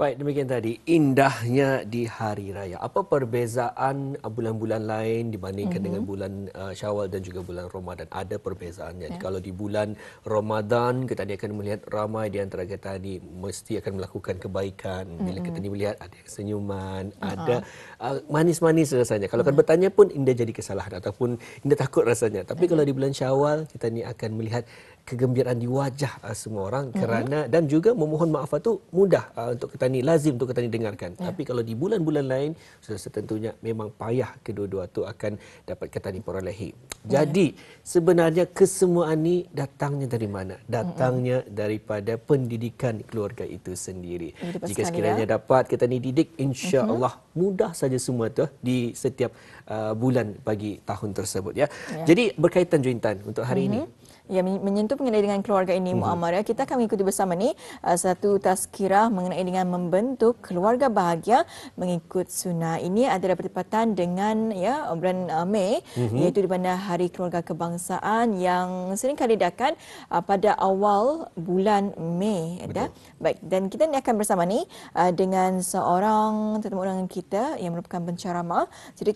Baik, demikian tadi indahnya di hari raya. Apa perbezaan bulan-bulan lain dibandingkan dengan bulan Syawal dan juga bulan Ramadan? Ada perbezaannya. Ya. Kalau di bulan Ramadan kita ni akan melihat ramai di antara kita ni mesti akan melakukan kebaikan. Bila kita ni melihat ada yang senyuman, ada manis-manis rasanya. Kalau akan bertanya pun indah jadi kesalahan ataupun indah takut rasanya. Tapi kalau di bulan Syawal kita ni akan melihat kegembiraan di wajah semua orang kerana dan juga memohon maaf itu mudah untuk kita ni lazim untuk kita ni dengarkan. Tapi kalau di bulan-bulan lain sudah setentunya memang payah kedua-dua tu akan dapat kita ni perolehi. Jadi sebenarnya kesemuaan ni datangnya dari mana? Datangnya daripada pendidikan keluarga itu sendiri. Jika sekiranya dapat kita ni didik, insya-Allah mudah saja semua tu di setiap bulan bagi tahun tersebut ya. Jadi berkaitan Juintan untuk hari ini. Ya, menyentuh mengenai dengan keluarga ini Muammar, ya, kita akan mengikuti bersama ni satu tazkirah mengenai dengan membentuk keluarga bahagia mengikut sunnah. Ini adalah bertepatan dengan bulan Mei, iaitu di mana Hari Keluarga Kebangsaan yang sering kali diadakan pada awal bulan Mei. Baik, dan kita ni akan bersama ni dengan seorang tetamu undangan kita yang merupakan penceramah. Jadi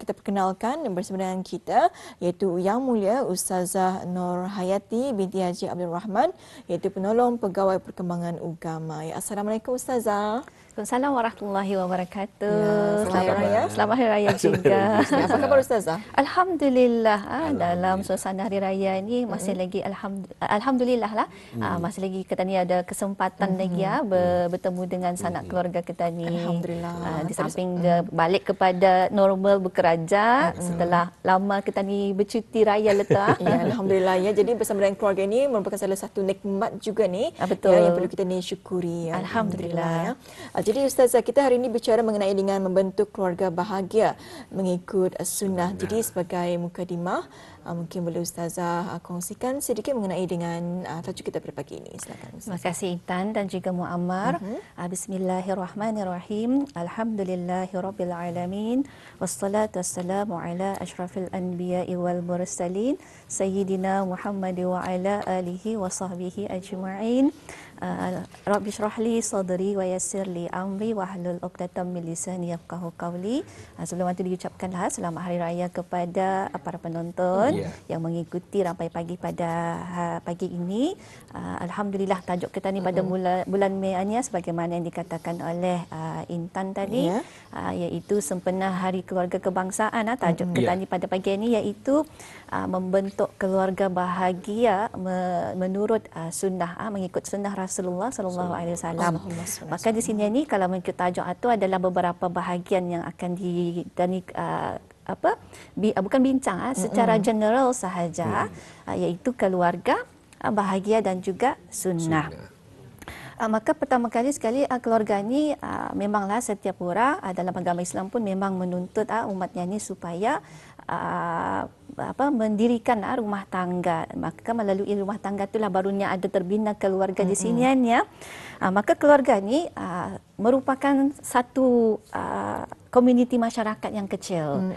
kita perkenalkan bersama dengan kita iaitu Yang Mulia Ustazah Nur Hayati binti Haji Abdul Rahman, iaitu penolong pegawai perkembangan agama. Ya, Assalamualaikum Ustazah. Waalaikumsalam warahmatullahi wabarakatuh. Selamat Hari Raya. Selamat Hari Raya juga. Apa khabar Ustazah? Alhamdulillah. Dalam suasana Hari Raya ini masih lagi alhamdulillah lah. Masih lagi kita ni ada kesempatan lagi bertemu dengan sanak keluarga kita ni. Alhamdulillah. Di samping balik kepada normal bekerja setelah lama kita ni bercuti raya letak. Ya, alhamdulillah ya. Jadi bersama dengan keluarga ini merupakan salah satu nikmat juga ni. Betul. Yang perlu kita ni syukuri. Alhamdulillah. Jadi Ustazah, kita hari ini bicara mengenai dengan membentuk keluarga bahagia mengikut sunnah. Jadi sebagai mukadimah, mungkin boleh Ustazah kongsikan sedikit mengenai dengan tajuk kita pada pagi ini. Silakan Ustazah. Terima kasih Intan dan juga Muammar. Bismillahirrahmanirrahim. Alhamdulillahirabbil alamin. Wassalatu wassalamu ala asyrafil anbiya'i wal mursalin sayyidina Muhammad wa ala alihi wa sahbihi ajma'in. Rabbi shrah li sadri wa yassir li amri wahlul 'uqdatam min lisani yafqahu qawli. Sebelum itu diucapkanlah selamat hari raya kepada para penonton yang mengikuti rampai pagi pada pagi ini. Alhamdulillah, tajuk kita ni pada bulan Mei ni sebagaimana yang dikatakan oleh Intan tadi, iaitu sempena Hari Keluarga Kebangsaan. Tajuk kita ni pada pagi ini iaitu membentuk keluarga bahagia menurut sunnah, mengikut sunnah Rasulullah sallallahu alaihi wasallam. Maka di sini ni kalau mengikut tajuk itu adalah beberapa bahagian yang akan bukan bincang secara general sahaja, iaitu keluarga bahagia dan juga sunnah. Maka pertama kali sekali keluarga ni memanglah setiap orang dalam agama Islam pun memang menuntut umatnya ni supaya mendirikan rumah tangga. Maka melalui rumah tangga itulah barunya ada terbina keluarga di sini ya. Maka keluarga ni merupakan satu komuniti masyarakat yang kecil,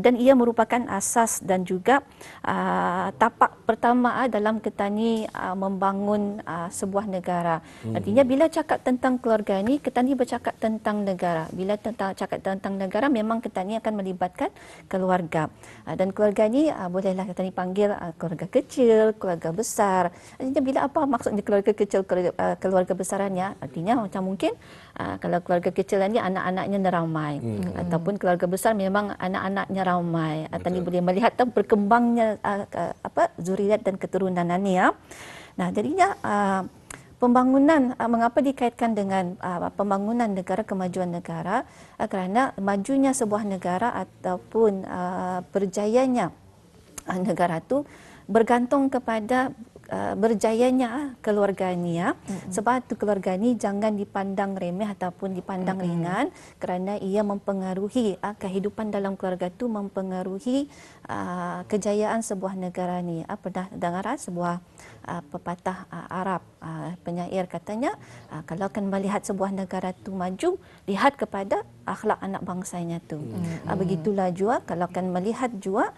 dan ia merupakan asas dan juga tapak pertama dalam kita ni membangun sebuah negara. Artinya bila cakap tentang keluarga ni, kita ni bercakap tentang negara. Bila cakap tentang negara, memang kita ni akan melibatkan keluarga. Dan keluarga ni bolehlah kita ni panggil keluarga kecil, keluarga besar. Artinya bila apa maksudnya keluarga kecil, keluarga besarannya? Artinya macam mungkin kalau keluarga kecil ni anak-anaknya ramai, ataupun keluarga besar memang anak-anaknya ramai. Atau ni boleh melihat berkembangnya zuriat dan keturunan ni ya. Nah, jadinya pembangunan, mengapa dikaitkan dengan pembangunan negara, kemajuan negara? Kerana majunya sebuah negara ataupun berjayanya negara itu bergantung kepada berjayanya keluarga ni ya. Sebab tu keluarga ni jangan dipandang remeh ataupun dipandang ringan, kerana ia mempengaruhi kehidupan dalam keluarga tu, mempengaruhi kejayaan sebuah negara ni. Pernah dengar sebuah pepatah Arab, penyair katanya, kalau akan melihat sebuah negara tu maju, lihat kepada akhlak anak bangsanya tu. Begitulah juga kalau akan melihat juga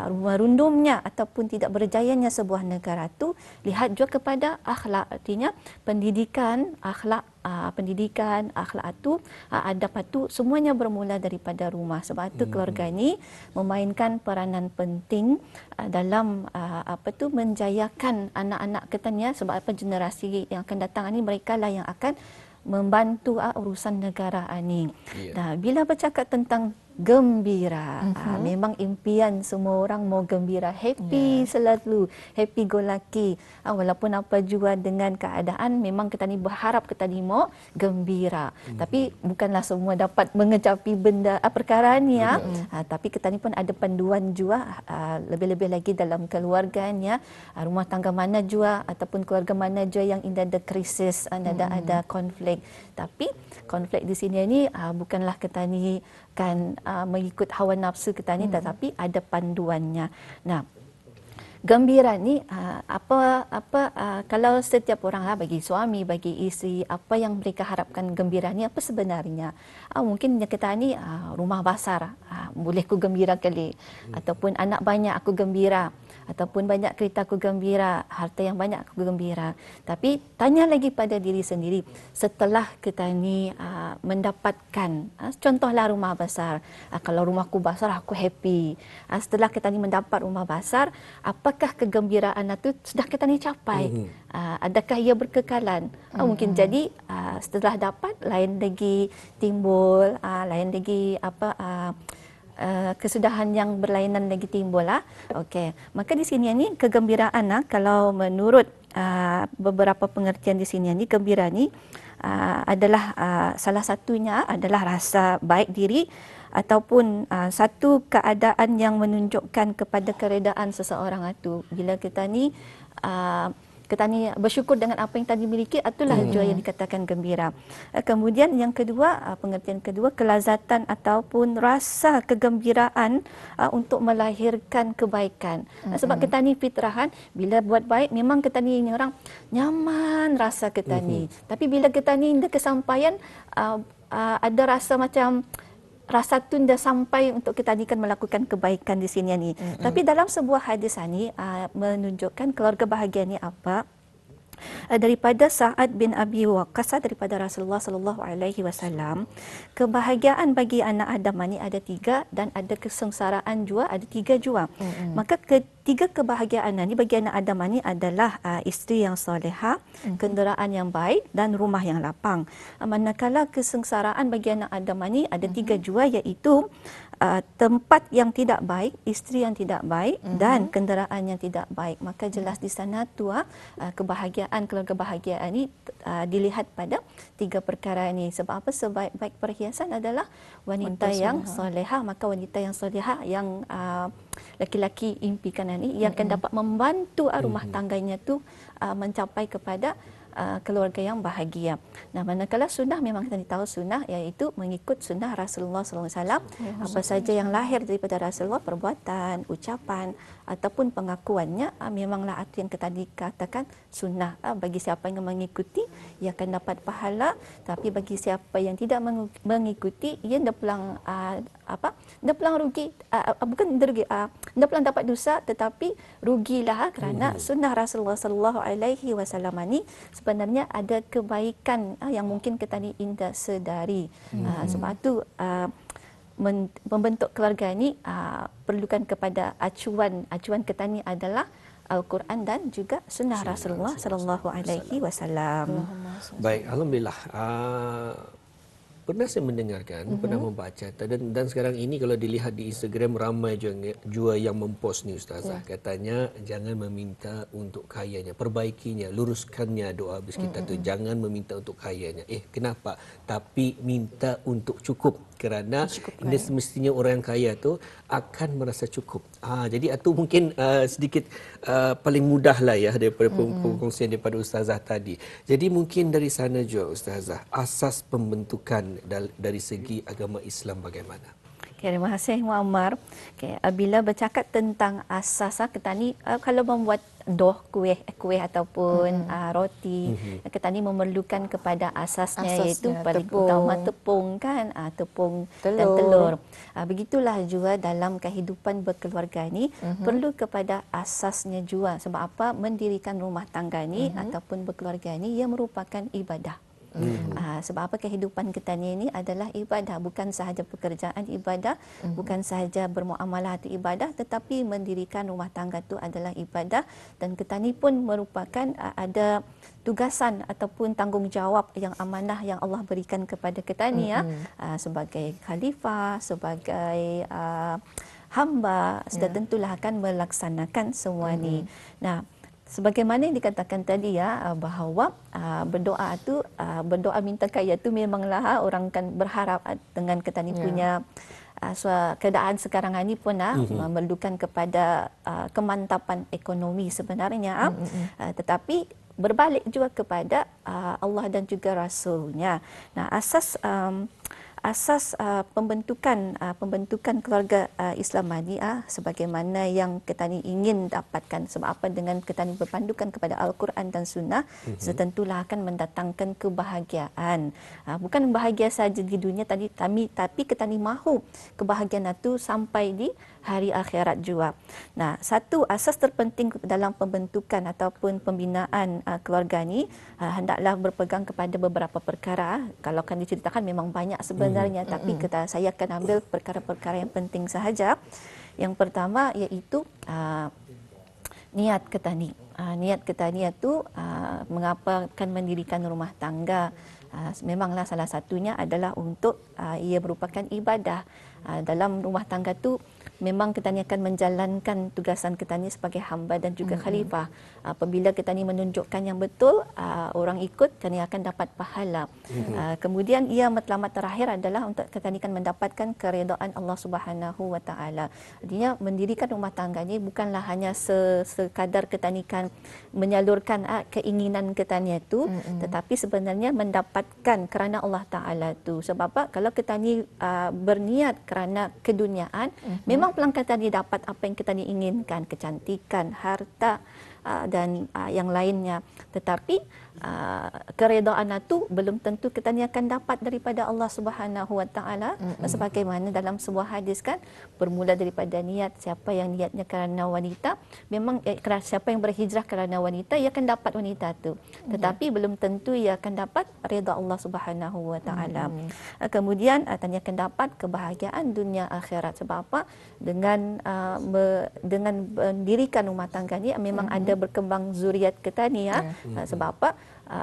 merundumnya ataupun tidak berjayanya sebuah negara tu lihat juga kepada akhlak, artinya pendidikan akhlak itu adab itu semuanya bermula daripada rumah. Sebab itu keluarga ini memainkan peranan penting dalam menjayakan anak-anak kita ni, sebab apa generasi yang akan datang ini mereka lah yang akan membantu urusan negara ini. Nah, bila bercakap tentang gembira, memang impian semua orang mau gembira, happy selalu, happy go lucky. Walaupun apa jua dengan keadaan, memang kita ni berharap kita ni mau gembira. Tapi bukanlah semua dapat mengecapi benda perkara ni tapi kita ni pun ada panduan jua, lebih-lebih lagi dalam keluarganya, rumah tangga mana jua ataupun keluarga mana jua yang ada krisis, ada konflik. Tapi konflik di sini ni bukanlah kita ni kan mengikut hawa nafsu kita ni, tetapi ada panduannya. Nah, gembira ni kalau setiap orang lah, bagi suami, bagi isteri, apa yang mereka harapkan gembira ni apa sebenarnya? Mungkin kita ni rumah besar, boleh ku gembira kali, ataupun anak banyak aku gembira, ataupun banyak kereta aku gembira, harta yang banyak aku gembira. Tapi tanya lagi pada diri sendiri, setelah kita ni mendapatkan, contohlah rumah besar, kalau rumahku besar aku happy. Setelah kita ni mendapat rumah besar, apakah kegembiraan itu sudah kita ni capai? Adakah ia berkekalan? Mungkin jadi setelah dapat lain lagi timbul, lain lagi kesudahan yang berlainan lagi timbul lah. Okey, maka di sini ni kegembiraan kalau menurut beberapa pengertian di sini ni, gembira ni adalah salah satunya adalah rasa baik diri ataupun satu keadaan yang menunjukkan kepada keredaan seseorang itu. Bila kita ni bersyukur dengan apa yang tadi miliki, itulah jua yang dikatakan gembira. Kemudian yang kedua, pengertian kedua, kelazatan ataupun rasa kegembiraan untuk melahirkan kebaikan. Sebab kita ni fitrahan, bila buat baik memang kita ni orang nyaman rasa kita ni. Tapi bila kita ni ada kesampaian, ada rasa macam rasa tu dah sampai untuk kita ni kan melakukan kebaikan di sini ni. Tapi dalam sebuah hadis ni menunjukkan keluarga bahagia ni apa? Daripada Sa'ad bin Abi Waqqas, daripada Rasulullah sallallahu alaihi wasallam, kebahagiaan bagi anak Adam ni ada 3 dan ada kesengsaraan juga ada 3 jua. Maka ketiga kebahagiaan ni bagi anak Adam ni adalah isteri yang solehah, kenderaan yang baik dan rumah yang lapang. Manakala kesengsaraan bagi anak Adam ni ada 3 jua, iaitu tempat yang tidak baik, isteri yang tidak baik dan kenderaan yang tidak baik. Maka jelas di sana tu kebahagiaan, keluarga bahagia ini dilihat pada 3 perkara ini. Sebab apa? Sebaik-baik perhiasan adalah wanita yang solehah. Maka wanita yang solehah yang laki-laki impikan ini, ia akan dapat membantu rumah tangganya tu mencapai kepada keluarga yang bahagia. Nah, manakala sunnah, memang kita tahu sunnah iaitu mengikut sunnah Rasulullah sallallahu alaihi wasallam. Apa saja yang lahir daripada Rasulullah, perbuatan, ucapan ataupun pengakuannya, memanglah itu yang kita dikatakan sunnah. Bagi siapa yang mengikuti, ia akan dapat pahala. Tapi bagi siapa yang tidak mengikuti, ia dah pulang dah pulang rugi, bukan rugi, dah pulang dapat dosa, tetapi rugilah kerana sunnah Rasulullah sallallahu alaihi wasallam ni sebenarnya ada kebaikan yang mungkin kita ni indah sedari. Sebab itu membentuk keluarga ni perlukan kepada acuan kita ni adalah Al-Quran dan juga sunnah Rasulullah sallallahu alaihi wasallam. Baik, alhamdulillah. Pernah saya mendengarkan, pernah membaca, dan sekarang ini kalau dilihat di Instagram ramai juga yang mempost ni Ustazah. Katanya jangan meminta untuk kayanya, perbaikinya, luruskannya doa habis kita tu. Jangan meminta untuk kayanya. Kenapa? Tapi minta untuk cukup. Kerana ini semestinya orang yang kaya tu akan merasa cukup. Jadi itu mungkin sedikit paling mudah lah ya daripada perkongsian daripada Ustazah tadi. Jadi mungkin dari sana juga Ustazah, asas pembentukan dari segi agama Islam bagaimana? Okay, terima kasih Muammar. Okay, bila bercakap tentang asas, kita ni kalau membuat kuih ataupun roti, kita ni memerlukan kepada asasnya, iaitu paling utama tepung kan, tepung dan telur. Begitulah juga dalam kehidupan berkeluarga ni perlu kepada asasnya juga. Sebab apa? Mendirikan rumah tangga ni ataupun berkeluarga ni ia merupakan ibadah. Sebab apa? Kehidupan kita ni adalah ibadah, bukan sahaja pekerjaan ibadah, bukan sahaja bermuamalah itu ibadah, tetapi mendirikan rumah tangga itu adalah ibadah. Dan kita ni pun merupakan ada tugasan ataupun tanggungjawab yang amanah yang Allah berikan kepada kita ni sebagai khalifah, sebagai hamba, sudah tentulah akan melaksanakan semua ni. Nah, sebagaimana yang dikatakan tadi bahawa berdoa tu berdoa minta kaya tu memanglah orang kan berharap dengan kita ni punya keadaan sekarang ini pun memerlukan kepada kemantapan ekonomi sebenarnya, tetapi berbalik juga kepada Allah dan juga Rasulnya. Nah, asas pembentukan keluarga Islam ni sebagaimana yang kita ni ingin dapatkan. Sebab apa? Dengan kita ni berpandukan kepada Al-Quran dan Sunnah, setentulah akan mendatangkan kebahagiaan. Bukan bahagia saja di dunia tadi, tapi kita ni mahu kebahagiaan itu sampai di hari akhirat juga. Nah, satu asas terpenting dalam pembentukan ataupun pembinaan keluarga ni hendaklah berpegang kepada beberapa perkara. Kalau akan diceritakan memang banyak sebenarnya, tapi saya akan ambil perkara-perkara yang penting sahaja. Yang pertama iaitu niat kita ni. Niat kita ni itu mengapa akan mendirikan rumah tangga. Memanglah salah satunya adalah untuk ia merupakan ibadah. Dalam rumah tangga tu memang kita ni akan menjalankan tugasan kita ni sebagai hamba dan juga khalifah. Apabila kita ni menunjukkan yang betul, orang ikut, kita ni akan dapat pahala. Kemudian ia matlamat terakhir adalah untuk kita ni akan mendapatkan keredaan Allah Subhanahu Wa Taala. Artinya mendirikan rumah tangga ni bukanlah hanya sekadar kita ni kan menyalurkan keinginan kita ni itu, tetapi sebenarnya mendapatkan kerana Allah Taala tu. Sebab apa? Kalau kita ni berniat kerana keduniaan, memang pelanggan tadi dapat apa yang kita inginkan, kecantikan, harta dan yang lainnya. Tetapi keredaan itu belum tentu kita ni akan dapat daripada Allah Subhanahu Wa Taala. Sebagaimana dalam sebuah hadis kan, bermula daripada niat. Siapa yang niatnya kerana wanita, memang siapa yang berhijrah kerana wanita, ia akan dapat wanita itu. Tetapi belum tentu ia akan dapat redha Allah Subhanahu Wa Taala. Kemudian tanya akan dapat kebahagiaan dunia akhirat. Sebab apa? Dengan mendirikan rumah tangga ni memang ada berkembang zuriat kita ni sebab apa?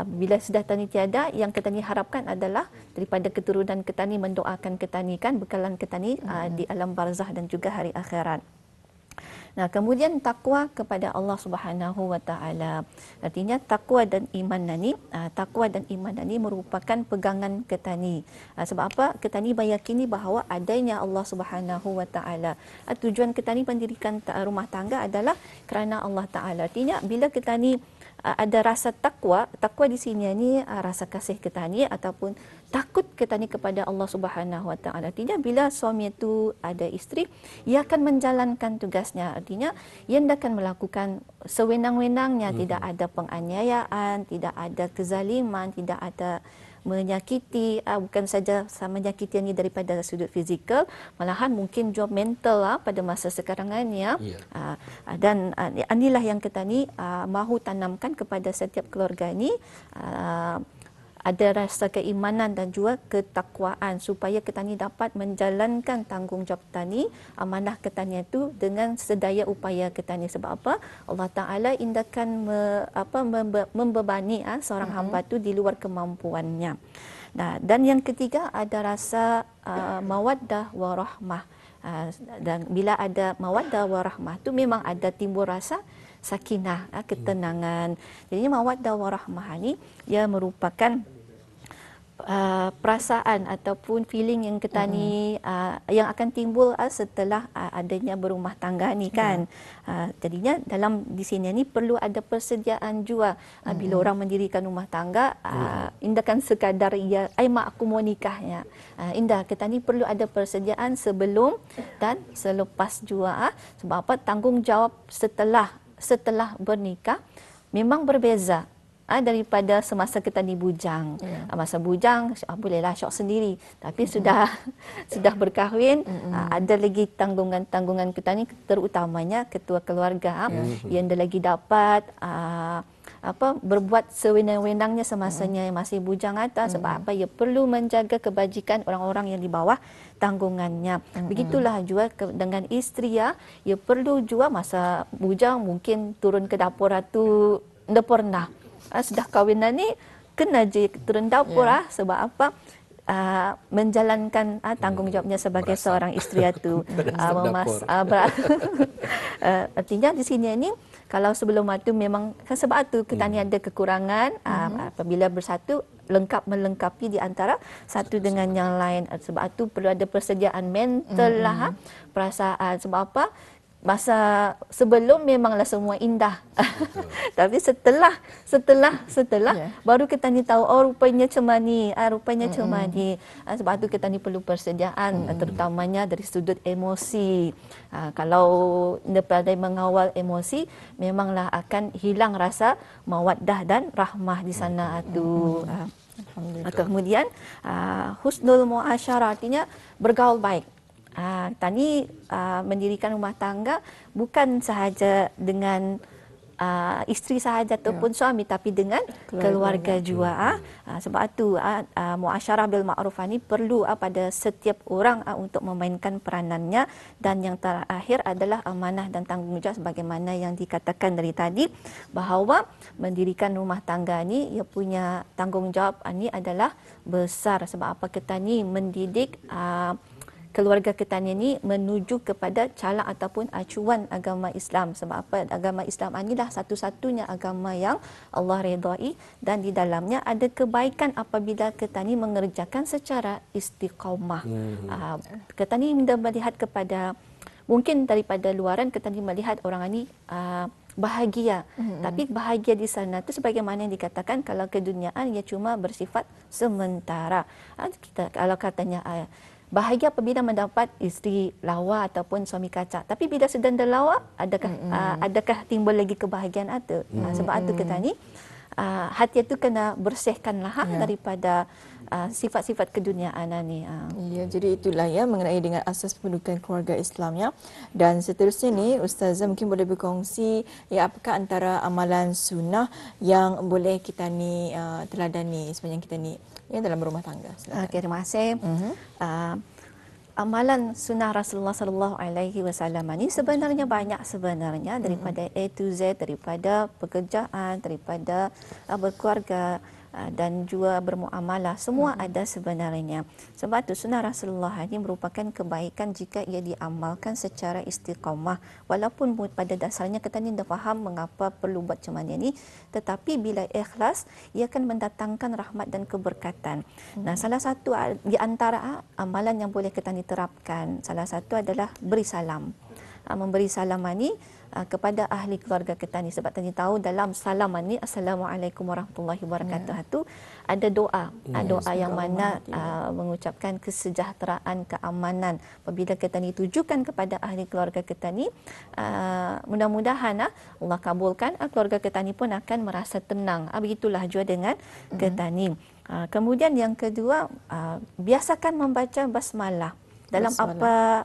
Bila sudah tani tiada, yang kita ni harapkan adalah daripada keturunan kita ni mendoakan kita ni kan bekalan kita ni di alam barzah dan juga hari akhirat. Nah, kemudian takwa kepada Allah Subhanahu Wa Taala. Artinya takwa dan iman ni merupakan pegangan kita ni. Sebab apa? Kita ni meyakini bahawa adanya Allah Subhanahu Wa Taala. Tujuan kita ni mendirikan rumah tangga adalah kerana Allah Taala. Artinya bila kita ni ada rasa takwa di sini ni rasa kasih kita ni ataupun takut kita ni kepada Allah Subhanahu Wa Taala. Artinya bila suami itu ada isteri, ia akan menjalankan tugasnya. Artinya ia tidak akan melakukan sewenang-wenangnya, tidak ada penganiayaan, tidak ada kezaliman, tidak ada menyakiti, bukan saja menyakiti ini daripada sudut fizikal, malahan mungkin juga mental pada masa sekarang ini dan inilah yang kita ni mahu tanamkan kepada setiap keluarga ni, ada rasa keimanan dan juga ketakwaan supaya kita ni dapat menjalankan tanggungjawab kita ni, amanah kita ni itu dengan sedaya upaya kita ni. Sebab apa? Allah Taala indakan membebani seorang hamba tu di luar kemampuannya. Nah, dan yang ketiga ada rasa mawaddah warahmah. Dan bila ada mawaddah warahmah tu memang ada timbul rasa sakinah, ketenangan. Jadi mawaddah warahmah ni ia merupakan perasaan ataupun feeling yang kita ni yang akan timbul setelah adanya berumah tangga ni kan. Jadinya dalam di sini ni perlu ada persediaan jua. Bila orang mendirikan rumah tangga, indah kan sekadar ia mak aku mau nikahnya. Indah kita ni perlu ada persediaan sebelum dan selepas jua. Sebab apa, tanggungjawab setelah bernikah memang berbeza daripada semasa kita ni bujang. Masa bujang bolehlah syok sendiri, tapi sudah berkahwin, ada lagi tanggungan kita ni, terutamanya ketua keluarga yang dia lagi dapat berbuat sewenang-wenangnya semasanya masih bujang sebab apa, ia perlu menjaga kebajikan orang-orang yang di bawah tanggungannya. Begitulah juga dengan isteri ia perlu juga masa bujang mungkin turun ke dapur tu tidak pernah. Sudah kahwinan ni kena je turun dapur sebab apa, menjalankan tanggungjawabnya sebagai seorang isteri itu. Artinya di sini ni kalau sebelum itu memang sebab itu kita ni ada kekurangan, apabila bersatu melengkapi di antara satu dengan yang lain. Sebab itu perlu ada persediaan mental perasaan. Sebab apa? Masa sebelum memanglah semua indah. Tapi setelah baru kita ni tahu rupanya macam ni, sebab tu kita ni perlu persediaan terutamanya dari sudut emosi. Kalau daripada mengawal emosi, memanglah akan hilang rasa mawaddah dan rahmah di sana tu. Kemudian husnul muasyarah artinya bergaul baik. Kita ni mendirikan rumah tangga bukan sahaja dengan isteri sahaja ataupun suami, tapi dengan keluarga juga. Sebab itu muasyarah bil ma'ruf ni perlu pada setiap orang untuk memainkan peranannya. Dan yang terakhir adalah amanah dan tanggungjawab, sebagaimana yang dikatakan dari tadi, bahawa mendirikan rumah tangga ni ia punya tanggungjawab ni adalah besar. Sebab apa, kita ni mendidik keluarga kita ni menuju kepada calak ataupun acuan agama Islam. Sebab apa? Agama Islam inilah satu-satunya agama yang Allah redai, dan di dalamnya ada kebaikan apabila kita ni mengerjakan secara istiqamah. Kita ni melihat kepada, mungkin daripada luaran kita ni melihat orang ni bahagia. Tapi bahagia di sana tu sebagaimana yang dikatakan, kalau keduniaan ia cuma bersifat sementara. Kita kalau katanya bahagia apabila mendapat isteri lawa ataupun suami kacak. Tapi bila sedang lawa, adakah timbul lagi kebahagiaan itu? Sebab itu kita ni hati itu kena bersihkanlah daripada sifat-sifat keduniaan ni. Ya, jadi itulah mengenai dengan asas pembentukan keluarga Islam ya. Dan seterusnya ni Ustazah mungkin boleh berkongsi apakah antara amalan sunnah yang boleh kita ni teladani sepanjang kita ni dalam rumah tangga. Okay, terima kasih. Amalan sunnah Rasulullah sallallahu alaihi wasallam ini sebenarnya banyak daripada A to Z, daripada pekerjaan, daripada berkeluarga dan juga bermuamalah, semua ada sebenarnya. Sebab itu sunnah Rasulullah ini merupakan kebaikan jika ia diamalkan secara istiqamah. Walaupun pada dasarnya kita ni dah faham mengapa perlu buat macam mana ni, tetapi bila ikhlas ia akan mendatangkan rahmat dan keberkatan. Nah, salah satu di antara amalan yang boleh kita ni terapkan, salah satu adalah beri salam. Memberi salam ni kepada ahli keluarga kita ni. Sebab tadi tahu dalam salaman ni Assalamualaikum warahmatullahi wabarakatuh tu ada doa. Doa yang mana mengucapkan kesejahteraan, keamanan. Apabila kita ni tujukan kepada ahli keluarga kita ni, mudah-mudahan Allah kabulkan, keluarga kita ni pun akan merasa tenang. Begitulah juga dengan kita ni. Kemudian yang kedua, biasakan membaca basmalah dalam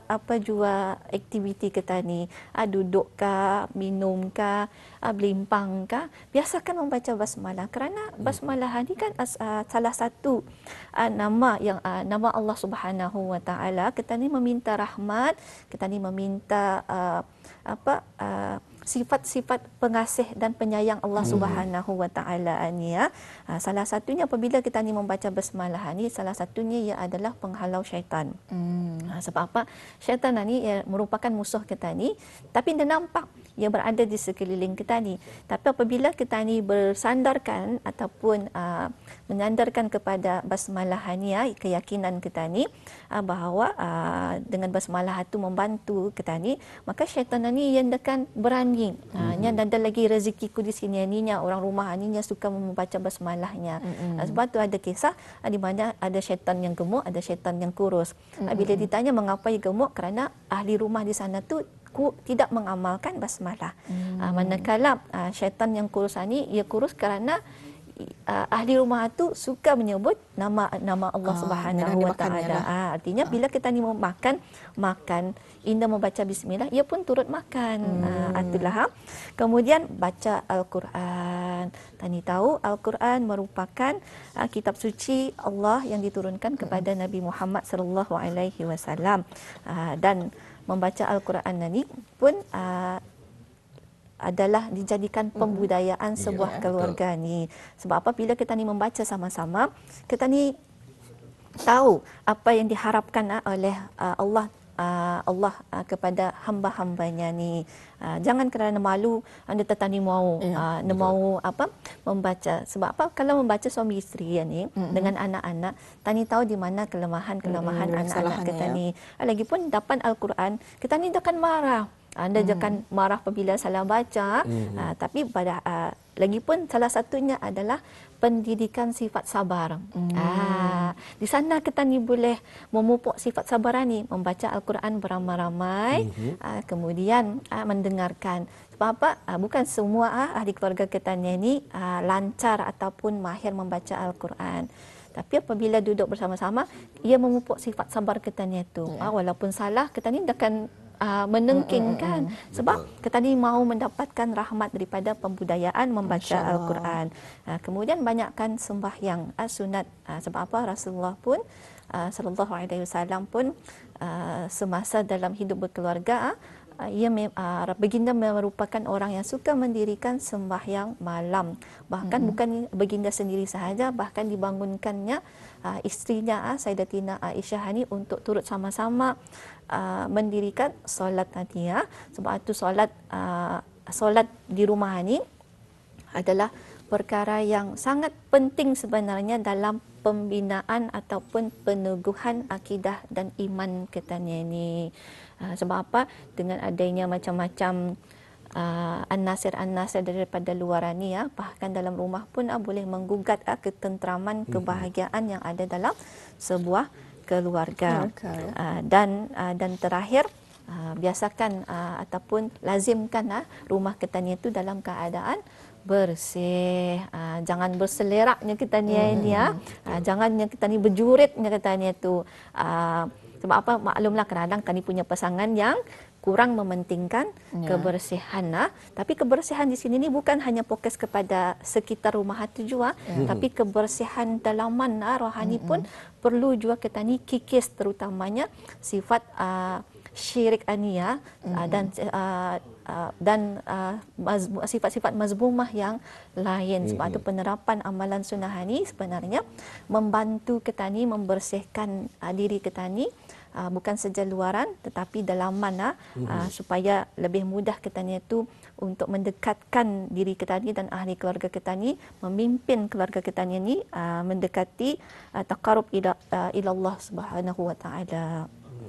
apa jua aktiviti kita ni, duduk kah, minum kah, belimpang kah, biasakan membaca basmalah, kerana basmalah ni kan salah satu nama Allah Subhanahu wa taala. Kita ni meminta rahmat, kita ni meminta sifat-sifat pengasih dan penyayang Allah Subhanahu wa taala ni salah satunya apabila kita ni membaca basmalah ni, salah satunya ia adalah penghalau syaitan. Sebab apa? Syaitan ni merupakan musuh kita ni, tapi dia nampak ia berada di sekeliling kita ni. Tapi apabila kita ni bersandarkan ataupun menyandarkan kepada basmalah ni, keyakinan kita ni bahawa dengan basmalah itu membantu kita ni, maka syaitan ni yang akan berani. Nya ada lagi rezekiku di sini ni, orang rumah ni yang suka membaca basmalahnya. Sebab tu ada kisah di mana ada syaitan yang gemuk, ada syaitan yang kurus. Bila ditanya mengapa ia gemuk, kerana ahli rumah di sana tu tidak mengamalkan basmalah. Manakala syaitan yang kurus ni, ia kurus kerana ahli rumah itu suka menyebut nama Allah Subhanahu Wa Taala. Artinya bila kita ni makan indah membaca bismillah, ia pun turut makan. Itulah. Kemudian baca Al-Quran. Tani tahu Al-Quran merupakan kitab suci Allah yang diturunkan kepada Nabi Muhammad sallallahu alaihi wasallam. Dan membaca Al-Quran ini pun adalah dijadikan pembudayaan sebuah keluarga ni. Sebab apa? Bila kita ni membaca sama-sama, kita ni tahu apa yang diharapkan oleh Allah kepada hamba-hambanya ni. Jangan kerana malu anda tetani mau membaca. Sebab apa? Kalau membaca suami isteri ni dengan anak-anak, tani tahu di mana kelemahan anak-anak kita ni. Lagipun dapat Al-Quran, kita ni akan marah. Anda jangan marah apabila salah baca, tapi lagipun salah satunya adalah pendidikan sifat sabar. Di sana kita ni boleh memupuk sifat sabar ni, membaca Al-Quran beramai-ramai, kemudian mendengarkan. Sebab apa? Bukan semua ahli keluarga kita ni lancar ataupun mahir membaca Al-Quran. Tapi apabila duduk bersama-sama, ia memupuk sifat sabar kita ni tu. Walaupun salah, kita ni akan menengkingkan. Sebab kita ni mahu mendapatkan rahmat daripada pembudayaan membaca Al-Quran. Kemudian banyakkan sembahyang sunat. Sebab apa? Rasulullah pun sallallahu alaihi wasallam pun semasa dalam hidup berkeluarga, baginda merupakan orang yang suka mendirikan sembahyang malam. Bahkan bukan baginda sendiri sahaja, bahkan dibangunkannya isterinya Sayyidatina Aisyah ni untuk turut sama-sama mendirikan solat nanti. Sebab itu solat di rumah ni adalah perkara yang sangat penting sebenarnya dalam pembinaan ataupun peneguhan akidah dan iman kita ni. Sebab apa? Dengan adanya macam-macam an-nasir daripada luar ni, bahkan dalam rumah pun boleh menggugat ketenteraman, kebahagiaan yang ada dalam sebuah keluarga. Dan terakhir, biasakan ataupun lazimkan rumah kita ni itu dalam keadaan bersih. Jangan berseleraknya kita ni, jangannya kita ni berjuritnya kita ni tu. Sebab apa? Maklumlah kadang-kadang kami punya pasangan yang kurang mementingkan kebersihan. Tapi kebersihan di sini ni bukan hanya fokus kepada sekitar rumah itu juga, tapi kebersihan dalaman rohani pun perlu juga kita ni kikis, terutamanya sifat syirik ania dan sifat-sifat mazmumah yang lain. Sebab itu penerapan amalan sunnah ni sebenarnya membantu kita ni membersihkan diri kita ni, bukan saja luaran tetapi dalaman, supaya lebih mudah kita ni itu untuk mendekatkan diri kita ni dan ahli keluarga kita ni, memimpin keluarga kita ni mendekati taqarrub ila Allah Subhanahu Wa Taala.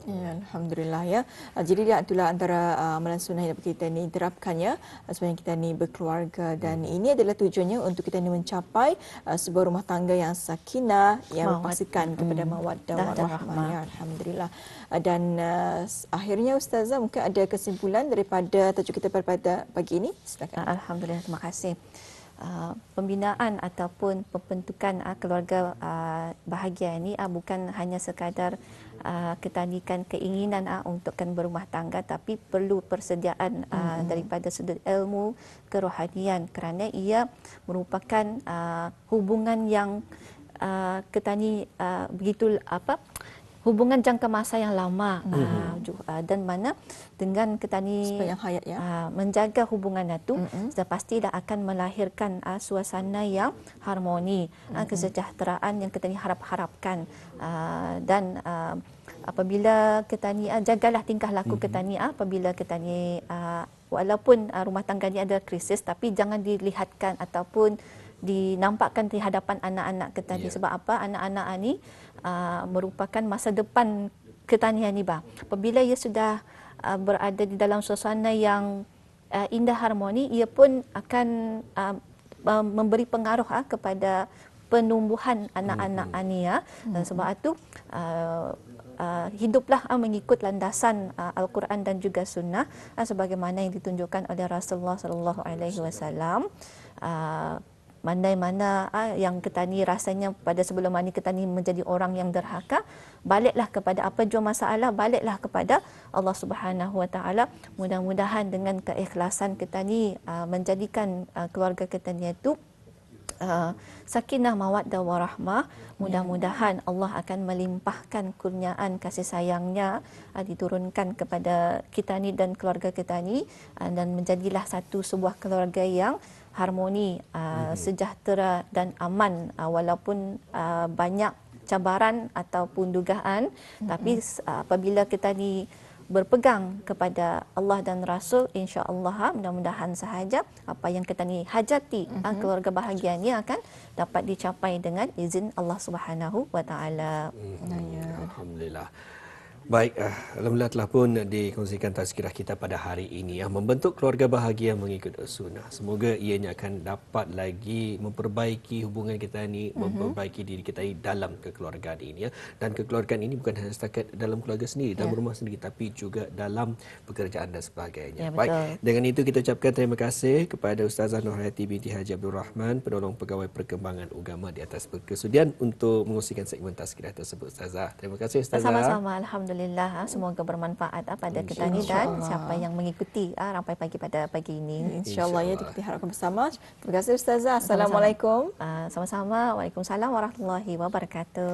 Ya, Alhamdulillah ya. Jadi itulah antara amalan sunnah yang dapat kita ni terapkan sebenarnya kita ni berkeluarga, dan ini adalah tujuannya untuk kita ni mencapai sebuah rumah tangga yang sakinah, yang berpaksikan kepada mawaddah warahmah. Ya, Alhamdulillah. Dan akhirnya Ustazah, mungkin ada kesimpulan daripada tajuk kita pada pagi ini? Silakan. Alhamdulillah, terima kasih. Pembinaan ataupun pembentukan keluarga bahagia ini bukan hanya sekadar ketanikan keinginan untukkan berumah tangga, tapi perlu persediaan daripada sudut ilmu kerohanian, kerana ia merupakan hubungan yang ketani begitu hubungan jangka masa yang lama, dan mana dengan kita ni hayat, menjaga hubungan itu sudah pasti dah akan melahirkan suasana yang harmoni, kesejahteraan yang kita ni harapkan, dan apabila ketani jagalah tingkah laku ketani apabila ketani walaupun rumah tangga ni ada krisis, tapi jangan dilihatkan ataupun dinampakkan di hadapan anak-anak ketani. Sebab apa? Anak-anak ni merupakan masa depan ketanian ni bah. Apabila ia sudah berada di dalam suasana yang indah harmoni, ia pun akan memberi pengaruh kepada penumbuhan anak-anak ni ya. Dan sebab itu hiduplah mengikut landasan Al-Quran dan juga Sunnah sebagaimana yang ditunjukkan oleh Rasulullah sallallahu alaihi wasallam. Mana-mana yang ketani rasanya pada sebelum ni ketani menjadi orang yang derhaka, baliklah kepada apa jua masalah, baliklah kepada Allah Subhanahu Wa Taala. Mudah-mudahan dengan keikhlasan ketani menjadikan keluarga ketani itu sakinah mawaddah warahmah. Mudah-mudahan Allah akan melimpahkan kurniaan kasih sayangnya diturunkan kepada kita ni dan keluarga kita ni, dan menjadilah satu sebuah keluarga yang harmoni, sejahtera dan aman, walaupun banyak cabaran ataupun dugaan, tapi apabila kita ni berpegang kepada Allah dan Rasul, insya-Allah mudah-mudahan sahaja apa yang kita ni hajati keluarga bahagia ni akan dapat dicapai dengan izin Allah Subhanahu Wa Taala. Alhamdulillah. Baik, alhamdulillah telah pun dikongsikan tazkirah kita pada hari ini membentuk keluarga bahagia mengikut sunnah. Semoga ianya akan dapat lagi memperbaiki hubungan kita ni, memperbaiki diri kita ni dalam kekeluargaan ini ya. Dan kekeluargaan ini bukan hanya setakat dalam keluarga sendiri, dalam rumah sendiri, tapi juga dalam pekerjaan dan sebagainya. Ya, baik, dengan itu kita ucapkan terima kasih kepada Ustazah Nurhayati binti Haji Abdul Rahman, penolong pegawai perkembangan agama, di atas berkesudian untuk mengongsikan segmen tazkirah tersebut. Ustazah, terima kasih Ustazah. Sama-sama, alhamdulillah. Semoga bermanfaat pada kita ni dan siapa yang mengikuti Rampai Pagi pada pagi ini. InsyaAllah ya, kita harapkan bersama. Terima kasih Ustazah. Assalamualaikum. Sama-sama. Waalaikumsalam warahmatullahi wabarakatuh.